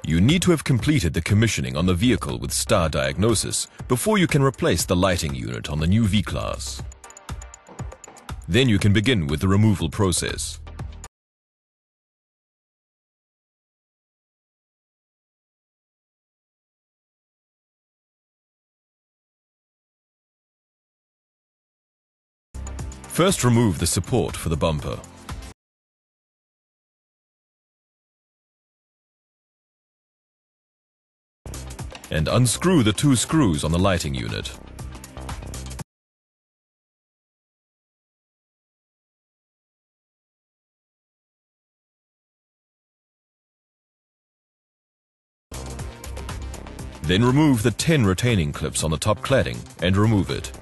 You need to have completed the commissioning on the vehicle with star diagnosis before you can replace the lighting unit on the new V-Class. Then you can begin with the removal process. First, remove the support for the bumper. And unscrew the 2 screws on the lighting unit. Then remove the 10 retaining clips on the top cladding and remove it.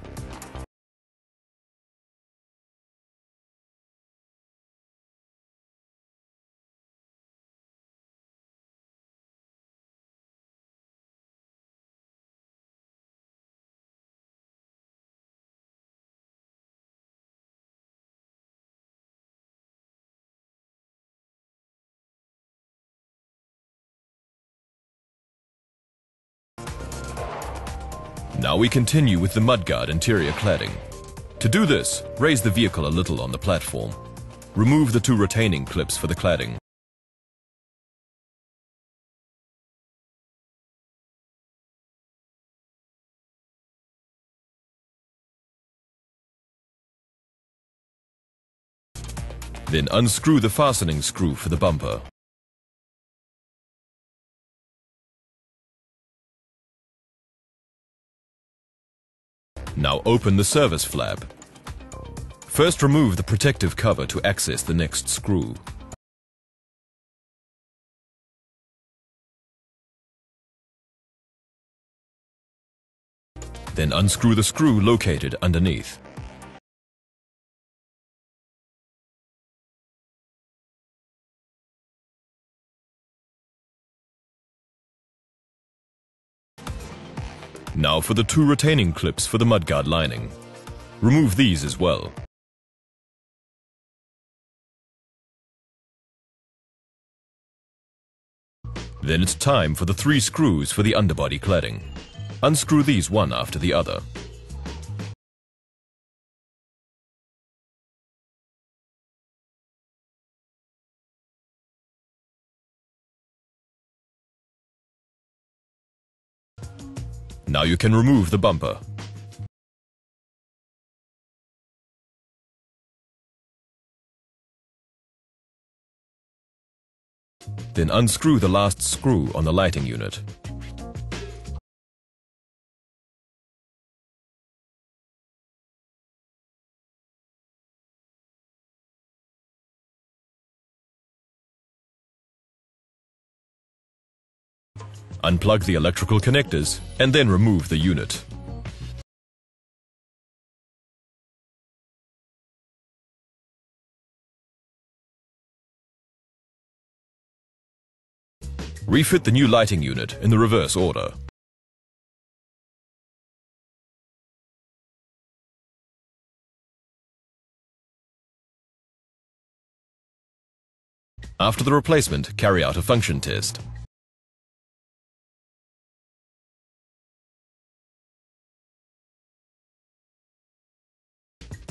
Now we continue with the Mudguard interior cladding. To do this, raise the vehicle a little on the platform. Remove the 2 retaining clips for the cladding. Then unscrew the fastening screw for the bumper. Now open the service flap. First remove the protective cover to access the next screw. Then unscrew the screw located underneath. Now for the 2 retaining clips for the Mudguard lining. Remove these as well. Then it's time for the 3 screws for the underbody cladding. Unscrew these one after the other. Now you can remove the bumper. Then unscrew the last screw on the lighting unit. Unplug the electrical connectors and then remove the unit. Refit the new lighting unit in the reverse order. After the replacement, carry out a function test.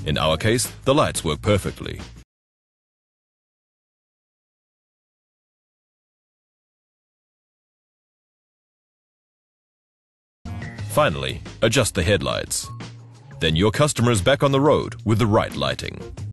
In our case, the lights work perfectly. Finally, adjust the headlights. Then your customer is back on the road with the right lighting.